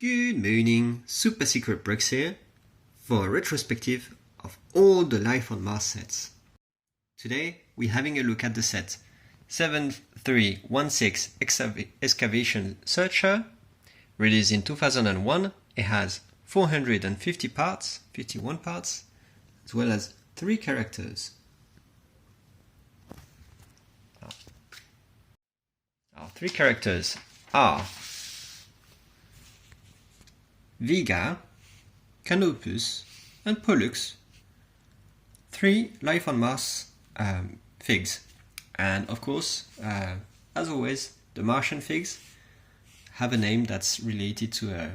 Good morning, Super Secret Bricks here for a retrospective of all the Life on Mars sets. Today we're having a look at the set 7316 Excavation Searcher, released in 2001. It has 450 parts, 51 parts, as well as 3 characters. Our 3 characters are Vega, Canopus, and Pollux, 3 Life on Mars figs. And of course, as always, the Martian Figs have a name that's related to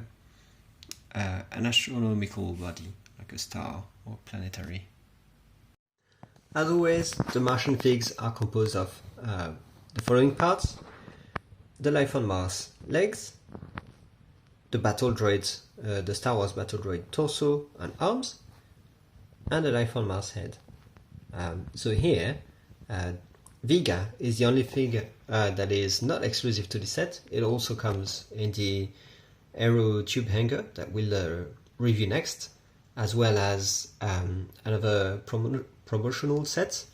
an astronomical body, like a star or planetary. As always, the Martian Figs are composed of the following parts: the Life on Mars legs, the battle droids, the Star Wars battle droid torso and arms, and the Life on Mars head. So here, Vega is the only figure that is not exclusive to the set. It also comes in the Aero tube hanger that we'll review next, as well as another promotional set.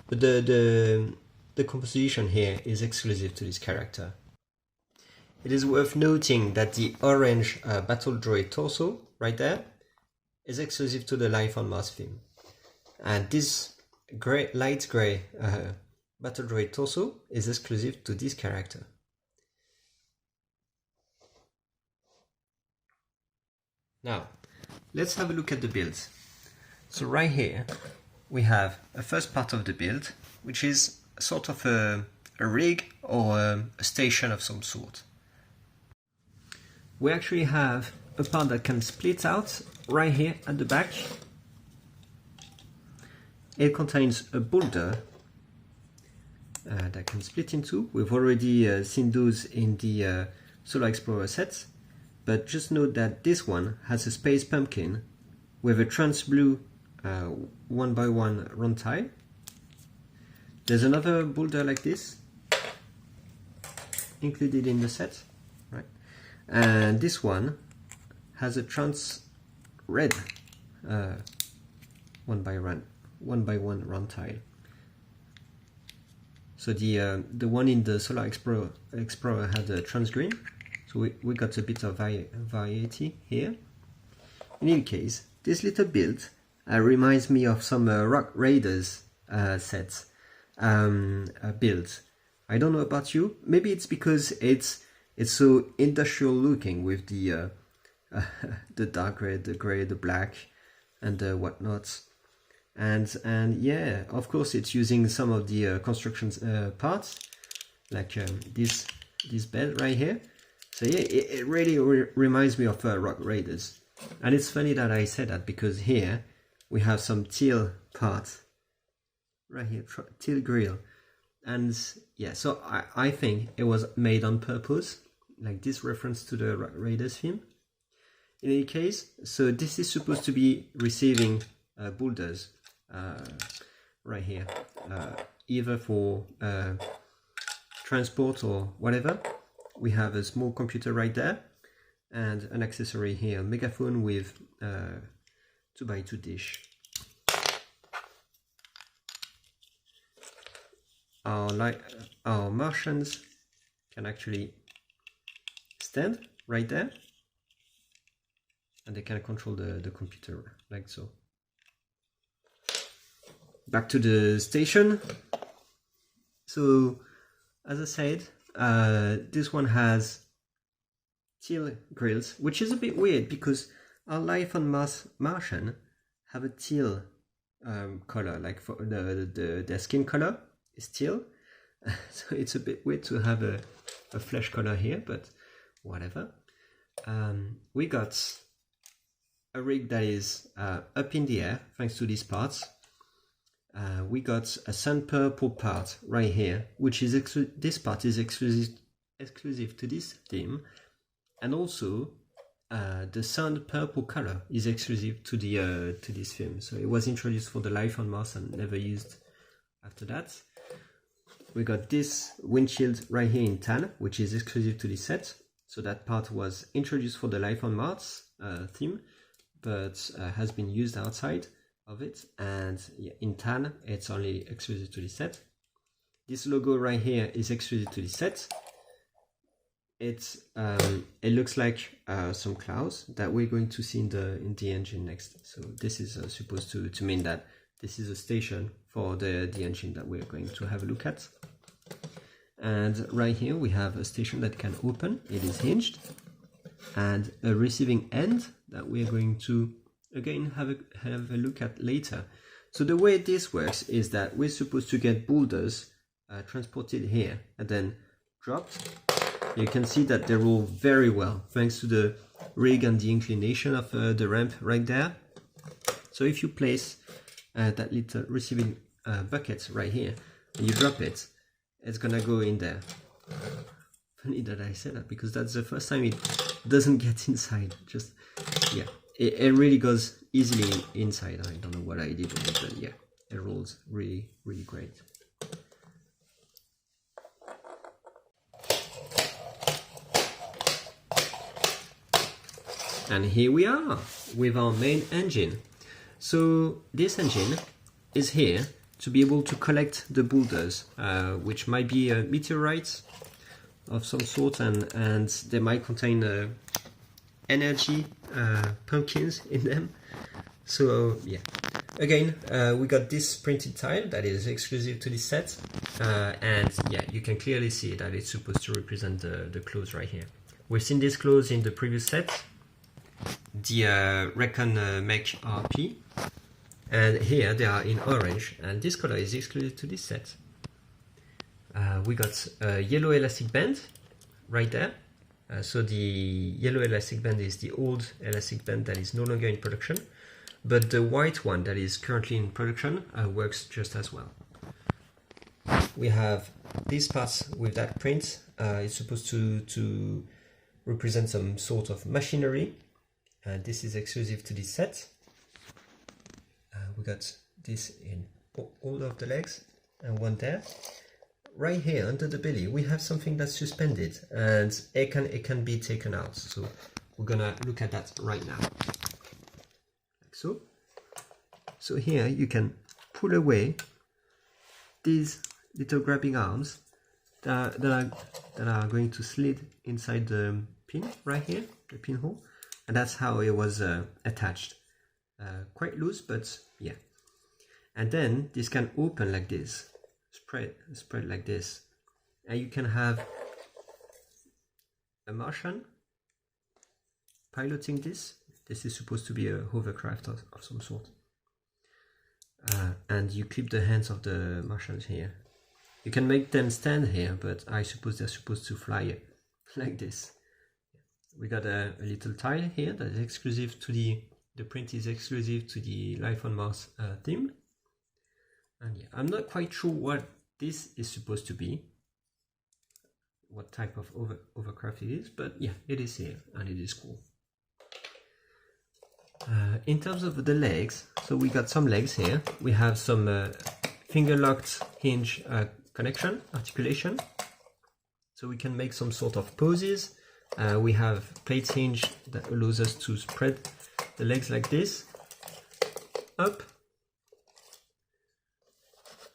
But the composition here is exclusive to this character. It is worth noting that the orange battle droid torso right there is exclusive to the Life on Mars theme, and this light grey battle droid torso is exclusive to this character. Now, let's have a look at the build. So right here we have a first part of the build, which is sort of a rig or a station of some sort. We actually have a part that can split out right here at the back. It contains a boulder that can split in two. We've already seen those in the Solar Explorer sets, but just note that this one has a space pumpkin with a trans blue 1x1 round tile. There's another boulder like this included in the set, right? And this one has a trans red 1x1 round tile. So the one in the Solar Explorer had a trans green, so we got a bit of variety here. In any case, this little build reminds me of some Rock Raiders sets builds. I don't know about you. Maybe it's because it's so industrial looking with the dark red, the grey, the black, and the whatnot. And yeah, of course, it's using some of the construction parts, like this bed right here. So yeah, it really reminds me of Rock Raiders. And it's funny that I said that, because here we have some teal parts right here, teal grill. And yeah, so I think it was made on purpose, like this reference to the Rock Raiders theme. In any case, so this is supposed to be receiving boulders right here, either for transport or whatever. We have a small computer right there, and an accessory here, a megaphone with 2x2 dish. Our Martians can actually stand right there, and they can control the computer like so. Back to the station. So, as I said, this one has teal grills, which is a bit weird because our Life on Mars Martian have a teal color, like for their skin color is teal. So it's a bit weird to have a flesh color here, but whatever. We got a rig that is up in the air thanks to these parts. We got a sun purple part right here, which is this part is exclusive to this theme, and also the sun purple color is exclusive to the to this theme. So it was introduced for the Life on Mars and never used after that. We got this windshield right here in tan, which is exclusive to this set. So that part was introduced for the Life on Mars theme, but has been used outside of it. And yeah, in tan, it's only exclusive to this set. This logo right here is exclusive to this set. It looks like some clouds that we're going to see in the engine next. So this is supposed to mean that this is a station for the engine that we're going to have a look at. And right here we have a station that can open, it is hinged, and a receiving end that we're going to again have a look at later. So the way this works is that we're supposed to get boulders transported here and then dropped. You can see that they roll very well thanks to the rig and the inclination of the ramp right there. So if you place that little receiving bucket right here and you drop it, it's gonna go in there. Funny that I said that because that's the first time it doesn't get inside. Just yeah, it really goes easily inside. I don't know what I did with it, but yeah, it rolls really great. And here we are with our main engine. So this engine is here to be able to collect the boulders, which might be meteorites of some sort, and they might contain energy pumpkins in them. So yeah, again, we got this printed tile that is exclusive to this set, and yeah, you can clearly see that it's supposed to represent the claws right here. We've seen this claws in the previous set, the Recon Mech RP, and here they are in orange, and this color is exclusive to this set. We got a yellow elastic band right there. So the yellow elastic band is the old elastic band that is no longer in production, but the white one that is currently in production works just as well. We have these parts with that print. It's supposed to represent some sort of machinery, and this is exclusive to this set. We got this in all of the legs and one there. Right here under the belly we have something that's suspended, and it can be taken out. So we're gonna look at that right now, like so. So here you can pull away these little grabbing arms that are going to slid inside the pin right here, the pinhole, and that's how it was attached. Quite loose, but yeah. And then this can open like this, spread like this, and you can have a Martian piloting this. This is supposed to be a hovercraft of some sort, and you clip the hands of the Martians here. You can make them stand here, but I suppose they're supposed to fly like this. We got a little tile here that is exclusive to the print is exclusive to the Life on Mars theme. And yeah, I'm not quite sure what this is supposed to be, what type of overcraft it is, but yeah, it is here and it is cool. In terms of the legs, so we got some legs here. We have some finger locked hinge connection, articulation. So we can make some sort of poses. We have plate hinge that allows us to spread the legs like this, up,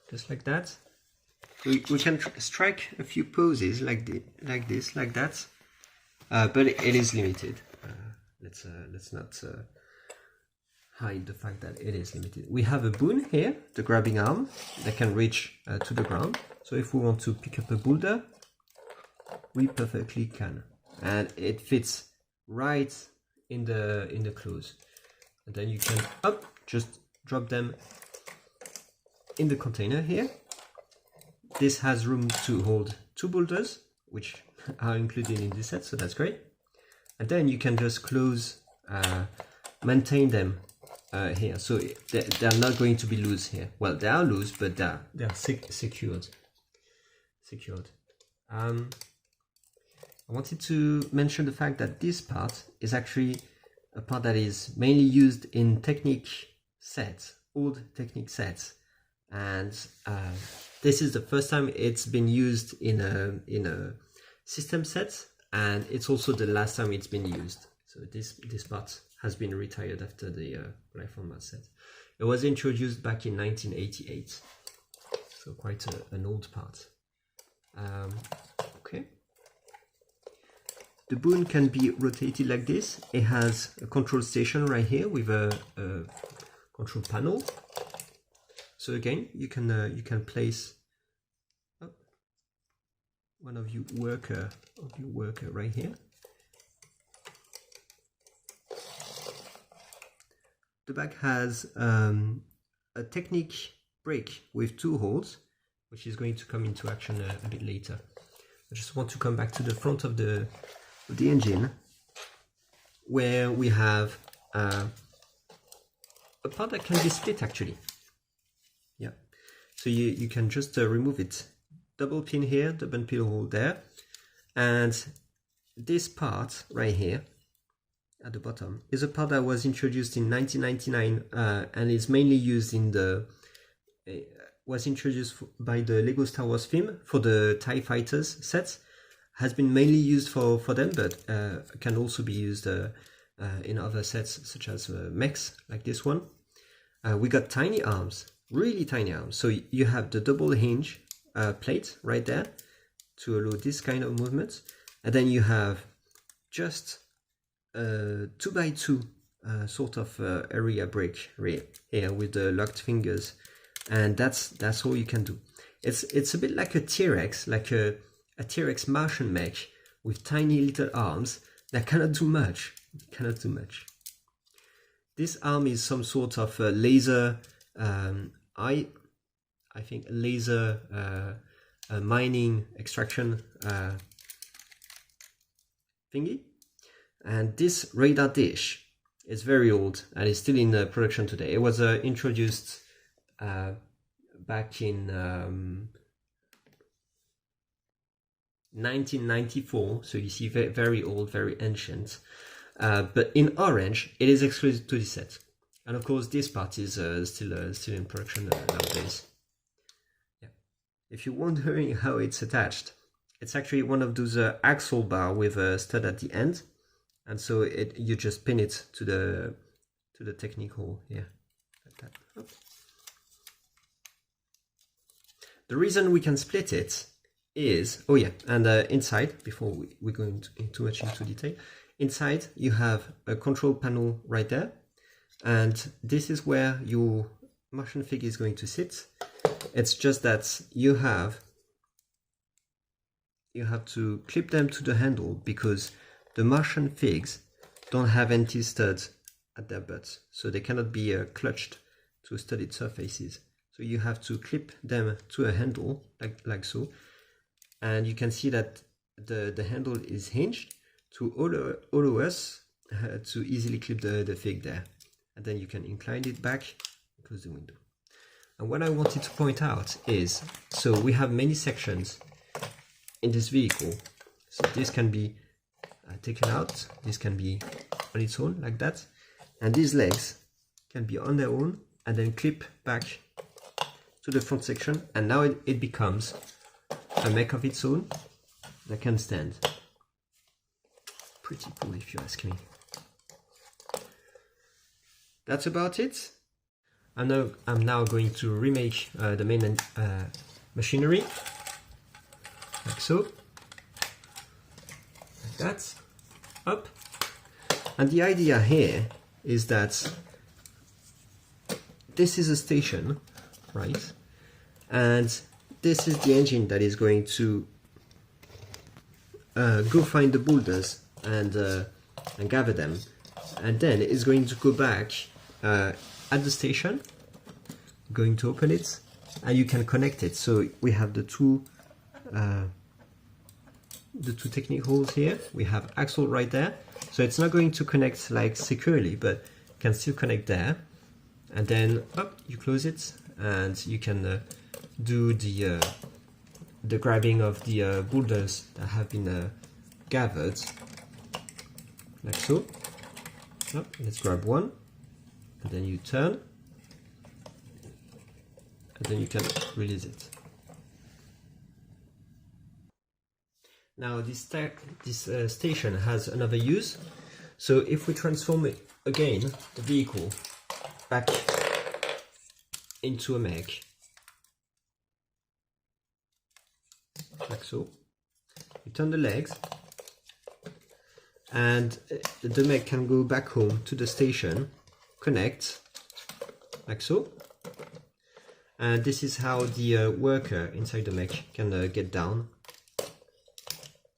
just like that. We can strike a few poses like that, but it is limited. Let's not hide the fact that it is limited. We have a boon here, the grabbing arm that can reach to the ground. So if we want to pick up a boulder, we perfectly can, and it fits right in the claws, and then you can just drop them in the container here. This has room to hold 2 boulders, which are included in this set, so that's great. And then you can just close, maintain them here, so they're not going to be loose here. Well, they are loose, but they're secured. I wanted to mention the fact that this part is actually a part that is mainly used in Technic sets, old Technic sets, and this is the first time it's been used in a system set, and it's also the last time it's been used. So this part has been retired after the life on Mars set. It was introduced back in 1988, so quite an old part. Okay. The boom can be rotated like this. It has a control station right here with a control panel. So again, you can place one of your worker right here. The back has a Technic brake with 2 holes, which is going to come into action a bit later. I just want to come back to the front of the engine, where we have a part that can be split actually. Yeah, so you can just remove it. Double pin here, double pin hole there, and this part right here at the bottom is a part that was introduced in 1999 and is mainly used in was introduced by the Lego Star Wars theme for the TIE Fighters sets. Has been mainly used for them, but can also be used in other sets such as mechs like this one. We got tiny arms, really tiny arms. So you have the double hinge plate right there to allow this kind of movement, and then you have just 2x2 sort of area brake here with the locked fingers, and that's all you can do. It's a bit like a T-Rex, like a T-Rex Martian mech with tiny little arms that cannot do much. This arm is some sort of laser, I think laser mining extraction thingy. And this radar dish is very old and is still in production today. It was introduced back in 1994, so you see very old, very ancient, but in orange it is exclusive to this set, and of course this part is still in production nowadays. Yeah. If you're wondering how it's attached, it's actually one of those axle bar with a stud at the end, and so you just pin it to the Technic hole here like that. Oops. The reason we can split it is, oh yeah, and inside, before we go too much into detail, inside you have a control panel right there, and this is where your Martian Fig is going to sit. It's just that you have to clip them to the handle, because the Martian Figs don't have anti-studs at their butts, so they cannot be clutched to studded surfaces. So you have to clip them to a handle like so. And you can see that the handle is hinged to allow us to easily clip the Fig there. And then you can incline it back, close the window. And what I wanted to point out is, so we have many sections in this vehicle. So this can be taken out, this can be on its own like that. And these legs can be on their own and then clip back to the front section. And now it becomes a mech of its own that can stand. Pretty cool if you ask me. That's about it. I'm now going to remake the main machinery, like so, like that, up. And the idea here is that this is a station, right? And this is the engine that is going to go find the boulders and gather them, and then it's going to go back at the station, going to open it, and you can connect it. So we have the two Technic holes here. We have axle right there, so it's not going to connect like securely, but can still connect there. And then up, you close it, and you can do the grabbing of the boulders that have been gathered, like so. Oh, let's grab one, and then you turn, and then you can release it. Now this station has another use. So if we transform it again, the vehicle, back into a mech, like so, you turn the legs, and the mech can go back home to the station, connect, like so. And this is how the worker inside the mech can get down,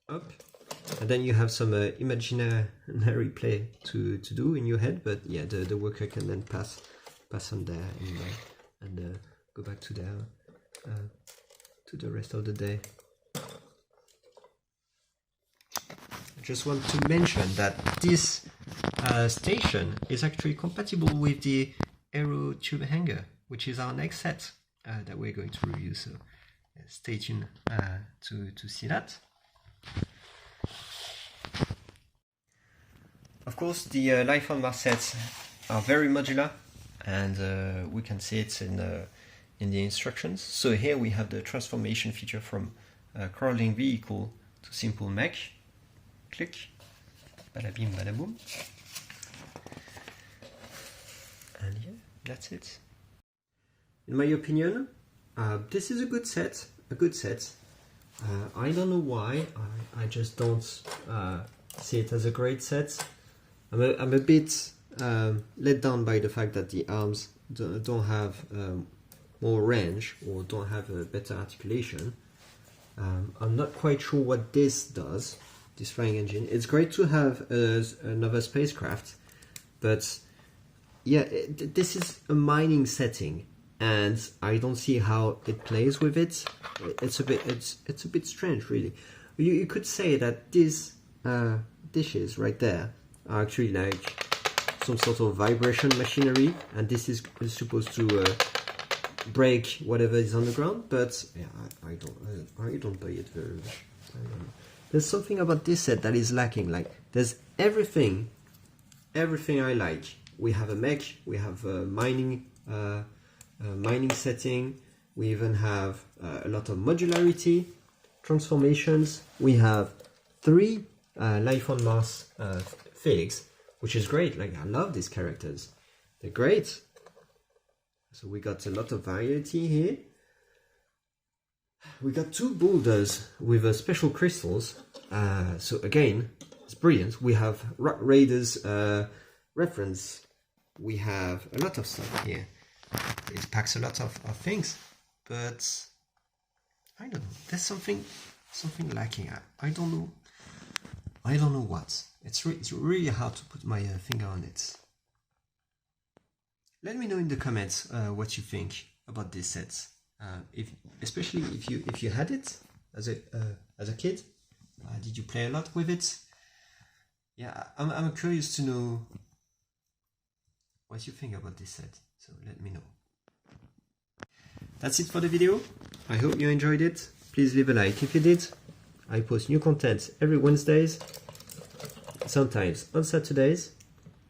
up, and then you have some imaginary play to do in your head, but yeah, the worker can then pass on there and go back to there to the rest of the day. I just want to mention that this station is actually compatible with the Aero tube hanger, which is our next set that we're going to review, so stay tuned to see that. Of course, the Life on Mars sets are very modular, and we can see it in the instructions. So here we have the transformation feature from crawling vehicle to simple mech. Click, bada bim, bada boom, and yeah, that's it. In my opinion, this is a good set. I don't know why. I just don't see it as a great set. I'm a bit let down by the fact that the arms don't have more range or don't have a better articulation. I'm not quite sure what this does, this flying engine. It's great to have another spacecraft, but yeah, this is a mining setting, and I don't see how it plays with it. It's a bit strange, really. You could say that these dishes right there are actually like some sort of vibration machinery, and this is supposed to break whatever is on the ground. But yeah, I don't buy it very much. I don't know. There's something about this set that is lacking. Like, there's everything I like. We have a mech, we have a mining setting, we even have a lot of modularity, transformations. We have 3 Life on Mars figs, which is great. Like, I love these characters, they're great. So we got a lot of variety here. We got 2 boulders with special crystals. So again, it's brilliant. We have Raiders reference. We have a lot of stuff here. It packs a lot of things, but I don't know. There's something lacking. I don't know what. It's really hard to put my finger on it. Let me know in the comments what you think about this set. Especially if you had it as a kid. Did you play a lot with it? Yeah, I'm curious to know what you think about this set, so let me know. That's it for the video. I hope you enjoyed it. Please leave a like if you did. I post new content every Wednesdays, sometimes on Saturdays.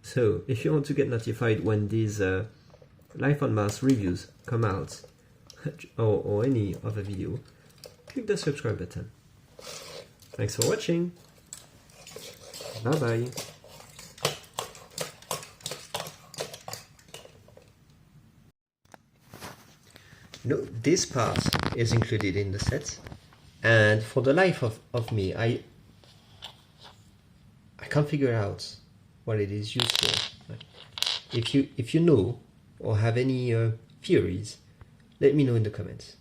So if you want to get notified when these Life on Mars reviews come out, or any other video, click the subscribe button. Thanks for watching. Bye bye. No, this part is included in the set, and for the life of me, I can't figure out what it is used for. If you know or have any theories, let me know in the comments.